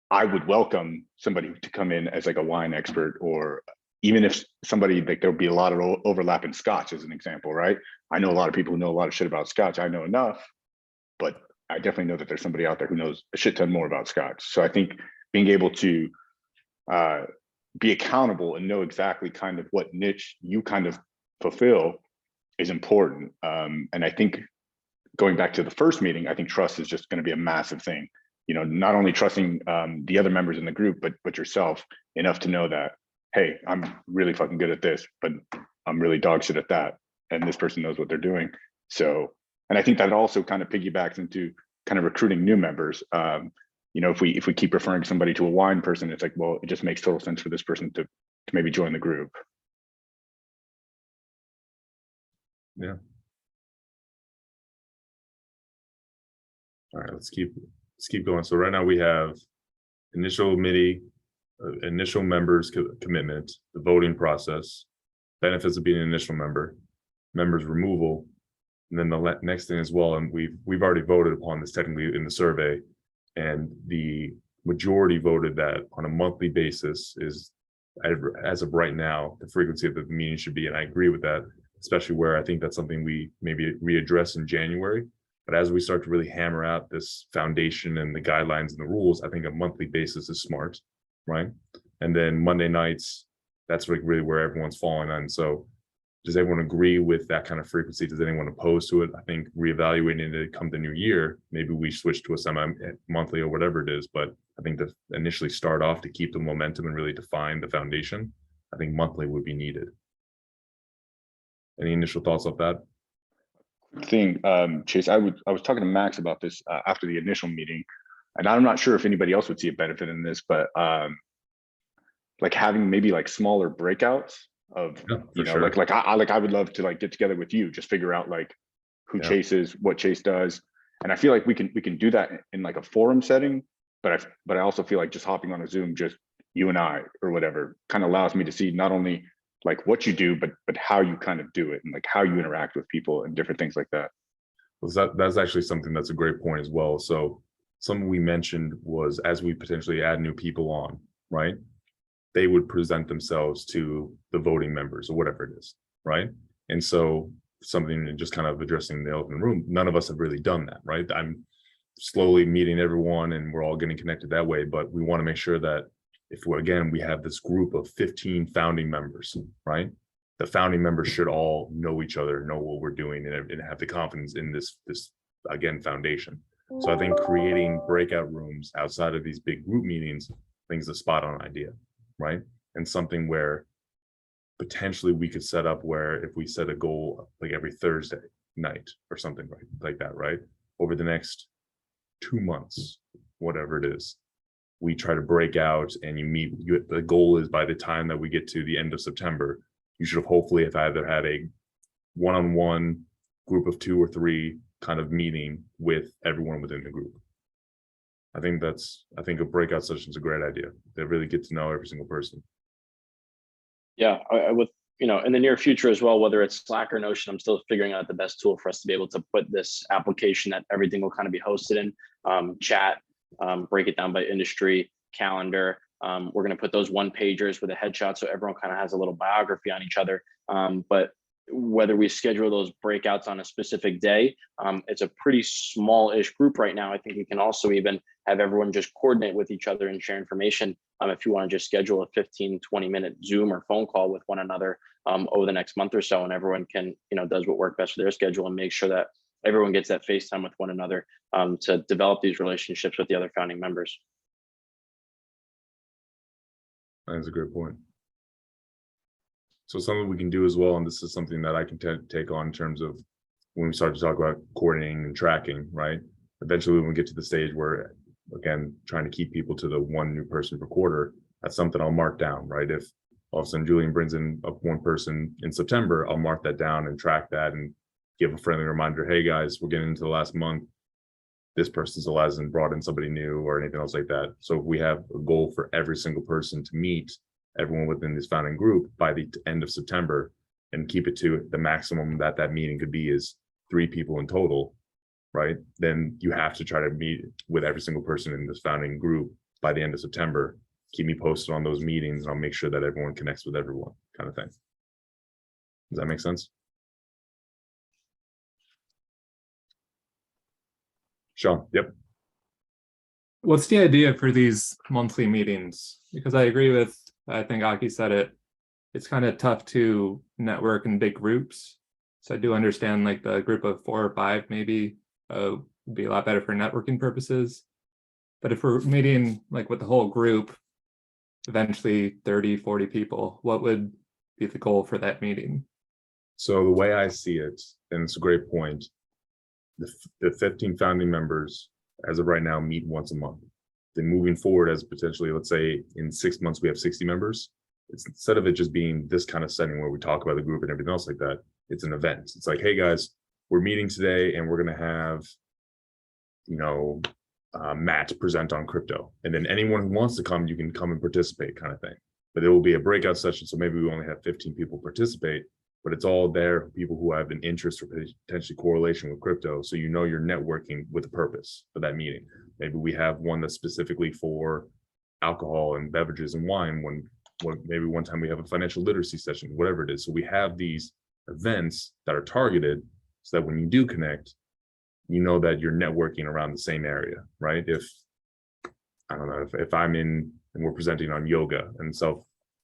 I would welcome somebody to come in as like a wine expert, or even if somebody, like there'll be a lot of overlap in Scotch as an example, right? I know a lot of people who know a lot of shit about Scotch. I know enough, but I definitely know that there's somebody out there who knows a shit ton more about Scotch. So I think being able to be accountable and know exactly kind of what niche you kind of fulfill is important. And I think going back to the first meeting, I think trust is just going to be a massive thing. You know, not only trusting the other members in the group, but yourself enough to know that, hey, I'm really fucking good at this, but I'm really dog shit at that. And this person knows what they're doing. So, and I think that also kind of piggybacks into kind of recruiting new members. You know, if we keep referring somebody to a wine person, it's like, well, it just makes total sense for this person to maybe join the group. Yeah. All right, let's keep going. So right now we have initial MIDI, initial members commitment, the voting process, benefits of being an initial member, members removal, and then the next thing as well. And we've already voted upon this technically in the survey, and the majority voted that on a monthly basis is, as of right now, the frequency of the meeting should be. And I agree with that, especially where I think that's something we maybe readdress in January. But as we start to really hammer out this foundation and the guidelines and the rules, I think a monthly basis is smart, right? And then Monday nights, that's like really where everyone's falling on. So does everyone agree with that kind of frequency? Does anyone oppose to it? I think reevaluating it come the new year, maybe we switch to a semi-monthly or whatever it is. But I think to initially start off to keep the momentum and really define the foundation, I think monthly would be needed. Any initial thoughts of that? Thing, Chase, I was talking to Max about this after the initial meeting, and I'm not sure if anybody else would see a benefit in this, but like having maybe like smaller breakouts of, Yeah, you for know, sure. like I would love to like get together with you, just figure out like who Yeah. Chase is, what Chase does, and I feel like we can do that in like a forum setting, but I also feel like just hopping on a Zoom, just you and I or whatever, kind of allows me to see not only like what you do, but how you kind of do it and like how you interact with people and different things like that. Well, that's actually something that's a great point as well. So something we mentioned was as we potentially add new people on, right? They would present themselves to the voting members or whatever it is, right? And so something just kind of addressing the elephant in the room, none of us have really done that, right? I'm slowly meeting everyone and we're all getting connected that way, but we want to make sure that if we have this group of 15 founding members, right? The founding members should all know each other, know what we're doing, and have the confidence in this again foundation. So I think creating breakout rooms outside of these big group meetings, I think is a spot on idea, right? And something where potentially we could set up where if we set a goal like every Thursday night or something like that, right? Over the next 2 months, whatever it is, we try to break out and the goal is by the time that we get to the end of September, you should have hopefully have either had a one-on-one group of 2 or 3 kind of meeting with everyone within the group. I think a breakout session is a great idea. They really get to know every single person. Yeah, I would, you know, in the near future as well, whether it's Slack or Notion, I'm still figuring out the best tool for us to be able to put this application that everything will kind of be hosted in, chat, break it down by industry, calendar. We're going to put those one pagers with a headshot so everyone kind of has a little biography on each other. But whether we schedule those breakouts on a specific day, it's a pretty small-ish group right now. I think we can also even have everyone just coordinate with each other and share information. If you want to just schedule a 15-20-minute Zoom or phone call with one another over the next month or so, and everyone can, you know, does what works best for their schedule and make sure that everyone gets that FaceTime with one another to develop these relationships with the other founding members. That's a great point. So something we can do as well, and this is something that I can take on in terms of when we start to talk about coordinating and tracking, right? Eventually, when we get to the stage where, again, trying to keep people to the 1 new person per quarter, that's something I'll mark down, right? If all of a sudden Julian brings in up 1 person in September, I'll mark that down and track that and give a friendly reminder, hey guys, we're getting into the last month. This person still hasn't brought in somebody new or anything else like that. So if we have a goal for every single person to meet everyone within this founding group by the end of September and keep it to the maximum that meeting could be is 3 people in total, right? Then you have to try to meet with every single person in this founding group by the end of September. Keep me posted on those meetings and I'll make sure that everyone connects with everyone, kind of thing. Does that make sense? Sean, yep. What's the idea for these monthly meetings? Because I agree with, I think Aki said it, it's kind of tough to network in big groups. So I do understand like the group of 4 or 5 maybe would be a lot better for networking purposes. But if we're meeting like with the whole group, eventually 30, 40 people, what would be the goal for that meeting? So the way I see it, and it's a great point, the 15 founding members as of right now meet once a month. Then moving forward as potentially, let's say in 6 months, we have 60 members. It's instead of it just being this kind of setting where we talk about the group and everything else like that, it's an event. It's like, hey guys, we're meeting today and we're going to have, you know, Matt present on crypto. And then anyone who wants to come, you can come and participate, kind of thing. But it will be a breakout session. So maybe we only have 15 people participate, but it's all there, people who have an interest or potentially correlation with crypto. So you know you're networking with a purpose for that meeting. Maybe we have one that's specifically for alcohol and beverages and wine. Maybe one time we have a financial literacy session, whatever it is. So we have these events that are targeted so that when you do connect, you know that you're networking around the same area, right? If I don't know, if I'm in and we're presenting on yoga and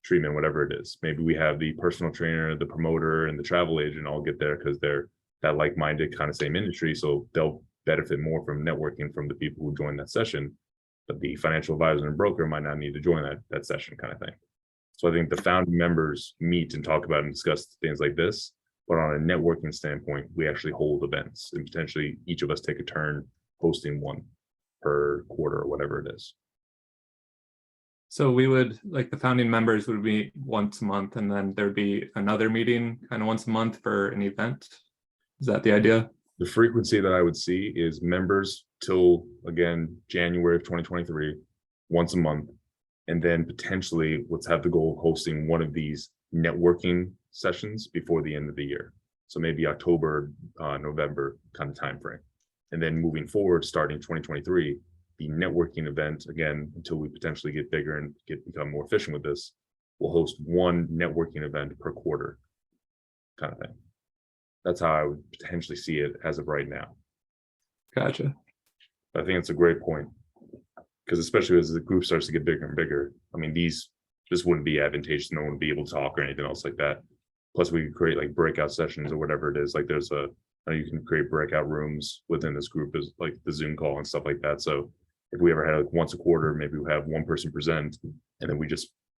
treatment, whatever it is. Maybe we have the personal trainer, the promoter, and the travel agent all get there because they're that like-minded kind of same industry. So they'll benefit more from networking from the people who join that session. But the financial advisor and broker might not need to join that session kind of thing. So I think the founding members meet and talk about and discuss things like this. But on a networking standpoint, we actually hold events and potentially each of us take a turn hosting one per quarter or whatever it is. So we would, like the founding members would meet once a month and then there'd be another meeting kind of once a month for an event. Is that the idea? The frequency that I would see is members till, again, January of 2023, once a month. And then potentially let's have the goal of hosting one of these networking sessions before the end of the year. So maybe October, November kind of timeframe. And then moving forward, starting 2023, the networking event, again, until we potentially get bigger and become more efficient with this, we'll host one networking event per quarter kind of thing. That's how I would potentially see it as of right now. Gotcha. I think it's a great point. Because especially as the group starts to get bigger and bigger, I mean, this wouldn't be advantageous. No one would be able to talk or anything else like that. Plus we could create like breakout sessions or whatever it is. Like you can create breakout rooms within this group, as like the Zoom call and stuff like that. So if we ever had like once a quarter, maybe we have one person present, and then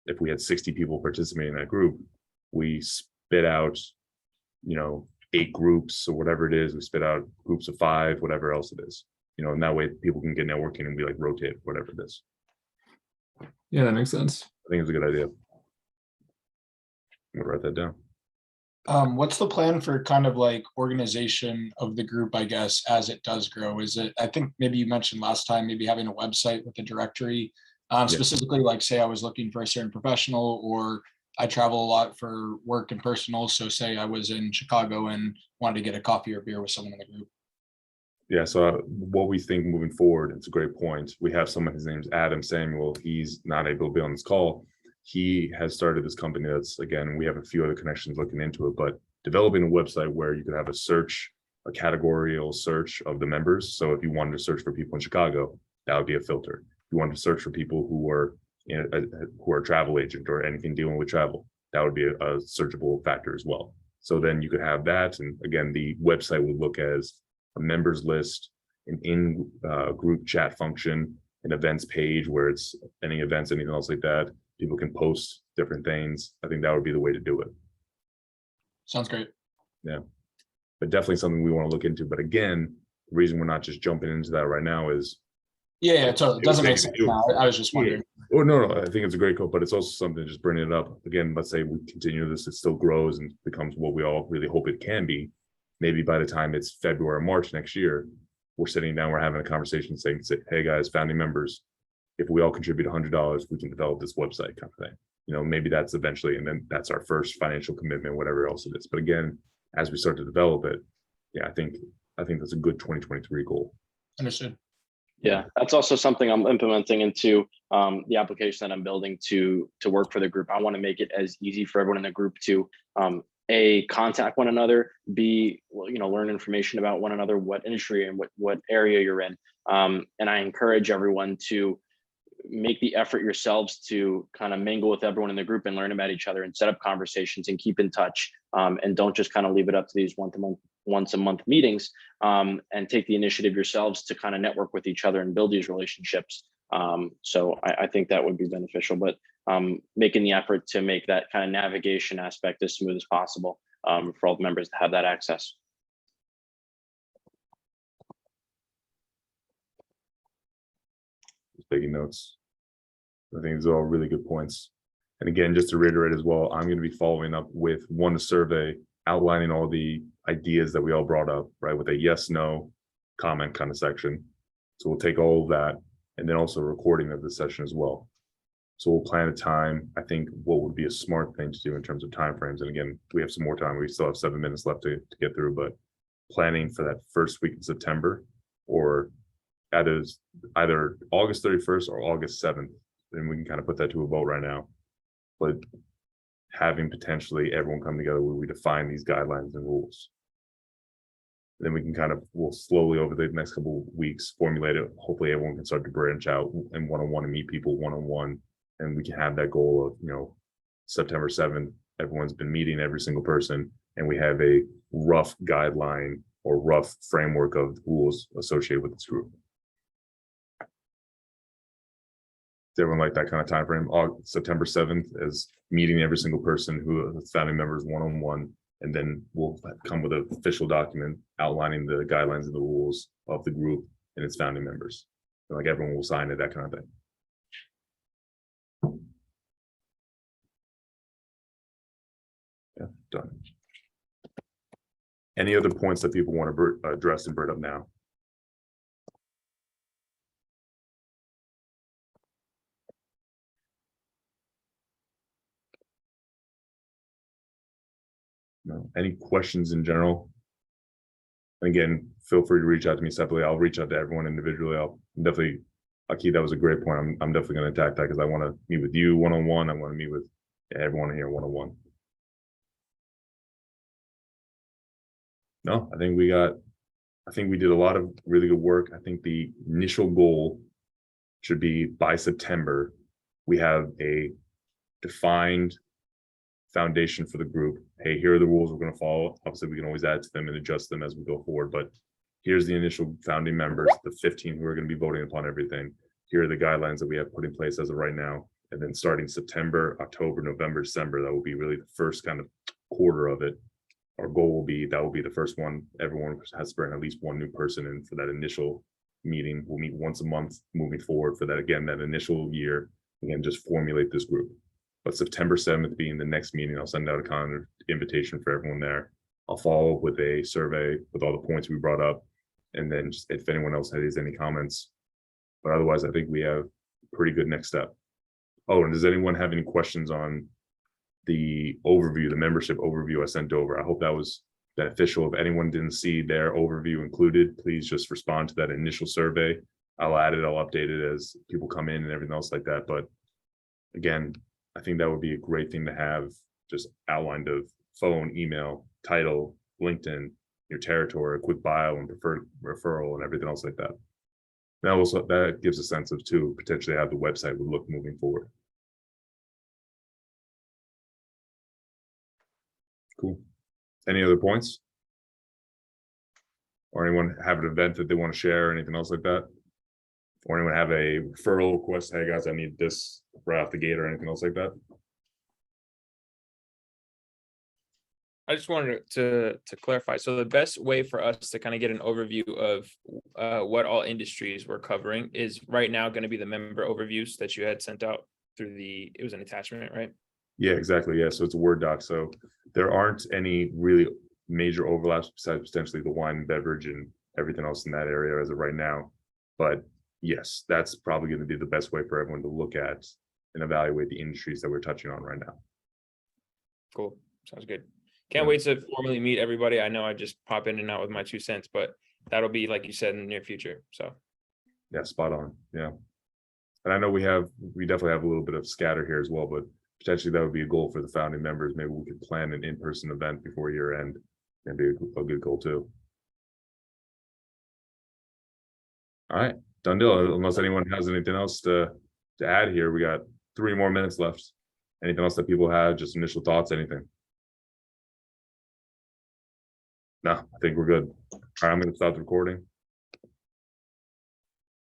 if we had 60 people participating in that group, we spit out, 8 groups or whatever it is. We spit out groups of 5, whatever else it is. And that way people can get networking and be like rotate, whatever it is. Yeah, that makes sense. I think it's a good idea. I'm gonna write that down. What's the plan for kind of like organization of the group, I guess, as it does grow? Is it, I think maybe you mentioned last time, maybe having a website with a directory, specifically like say I was looking for a certain professional, or I travel a lot for work and personal. So say I was in Chicago and wanted to get a coffee or beer with someone in the group. Yeah, so what we think moving forward, it's a great point. We have someone, his name's Adam Samuel. He's not able to be on this call. He has started this company that's, again, we have a few other connections looking into it, but developing a website where you could have a categorical search of the members. So if you wanted to search for people in Chicago, that would be a filter. If you wanted to search for people who are a travel agent or anything dealing with travel, that would be a searchable factor as well. So then you could have that. And again, the website would look as a members list, an in-group chat function, an events page where it's any events, anything else like that. People can post different things. I think that would be the way to do it. Sounds great. Yeah, but definitely something we want to look into. But again, the reason we're not just jumping into that right now is Yeah, totally. It doesn't make sense now. I was just wondering. Oh, no, I think it's a great code, but it's also something just bringing it up. Again, let's say we continue this, it still grows and becomes what we all really hope it can be. Maybe by the time it's February or March next year, we're sitting down, we're having a conversation saying, hey guys, founding members, if we all contribute $100, we can develop this website kind of thing. Maybe that's eventually, and then that's our first financial commitment, whatever else it is. But again, as we start to develop it, yeah, I think that's a good 2023 goal. Understood. Yeah, that's also something I'm implementing into the application that I'm building to work for the group. I want to make it as easy for everyone in the group to contact one another, learn information about one another, what industry and what area you're in. And I encourage everyone to make the effort yourselves to kind of mingle with everyone in the group and learn about each other and set up conversations and keep in touch. And don't just kind of leave it up to these once a month meetings, and take the initiative yourselves to kind of network with each other and build these relationships. So I think that would be beneficial, but making the effort to make that kind of navigation aspect as smooth as possible for all the members to have that access. Just taking notes. I think these are all really good points. And again, just to reiterate as well, I'm going to be following up with one survey outlining all the ideas that we all brought up, right, with a yes, no comment kind of section. So we'll take all of that and then also a recording of the session as well. So we'll plan a time. I think what would be a smart thing to do in terms of timeframes. And again, we have some more time. We still have 7 minutes left to get through, but planning for that first week in September, or either August 31st or August 7th. And we can kind of put that to a vote right now. But having potentially everyone come together where we define these guidelines and rules. Then we can we'll slowly over the next couple of weeks formulate it. Hopefully everyone can start to branch out and one-on-one and meet people one-on-one. And we can have that goal of, September 7th, everyone's been meeting, every single person, and we have a rough guideline or rough framework of rules associated with this group. Does everyone like that kind of time frame? September 7th is meeting every single person who is founding members one-on-one, and then we'll come with an official document outlining the guidelines and the rules of the group and its founding members. And like everyone will sign it, that kind of thing. Yeah, done. Any other points that people want to address and bring up now? No. Any questions in general? Again, feel free to reach out to me separately. I'll reach out to everyone individually. I'll definitely, Aki, that was a great point. I'm definitely going to attack that because I want to meet with you one-on-one. I want to meet with everyone here one-on-one. No, I think we did a lot of really good work. I think the initial goal should be by September, we have a defined foundation for the group. Hey, here are the rules we're going to follow. Obviously, we can always add to them and adjust them as we go forward, but here's the initial founding members, the 15 who are going to be voting upon everything. Here are the guidelines that we have put in place as of right now. And then starting September, October, November, December, that will be really the first kind of quarter of it. Our goal will be, that will be the first one. Everyone has to bring at least one new person in for that initial meeting. We'll meet once a month moving forward for that, again, that initial year, again, just formulate this group. But September 7th being the next meeting, I'll send out a calendar invitation for everyone there. I'll follow up with a survey with all the points we brought up. And then just if anyone else has any comments, but otherwise I think we have a pretty good next step. Oh, and does anyone have any questions on the overview, the membership overview I sent over? I hope that was beneficial. If anyone didn't see their overview included, please just respond to that initial survey. I'll add it, I'll update it as people come in and everything else like that. But again, I think that would be a great thing to have just outlined of phone, email, title, LinkedIn, your territory, a quick bio and preferred referral and everything else like that. Now also that gives a sense of too, potentially how the website would look moving forward. Cool. Any other points? Or anyone have an event that they want to share or anything else like that? Or anyone have a referral request? Hey guys, I need this right off the gate or anything else like that? I just wanted to clarify. So the best way for us to kind of get an overview of what all industries we're covering is right now going to be the member overviews that you had sent out through it was an attachment, right? Yeah, exactly. Yeah, so it's a Word doc. So there aren't any really major overlaps besides potentially the wine and beverage and everything else in that area as of right now. But yes, that's probably going to be the best way for everyone to look at and evaluate the industries that we're touching on right now. Cool. Sounds good. Can't wait to formally meet everybody. I know I just pop in and out with my 2 cents, but that'll be, like you said, in the near future. So yeah, spot on. Yeah. And I know we definitely have a little bit of scatter here as well, but potentially that would be a goal for the founding members. Maybe we could plan an in-person event before year end. That'd be a good goal too. All right, done deal. Unless anyone has anything else to add here, we got 3 more minutes left. Anything else that people have, just initial thoughts, anything? No, I think we're good. All right, I'm going to stop the recording.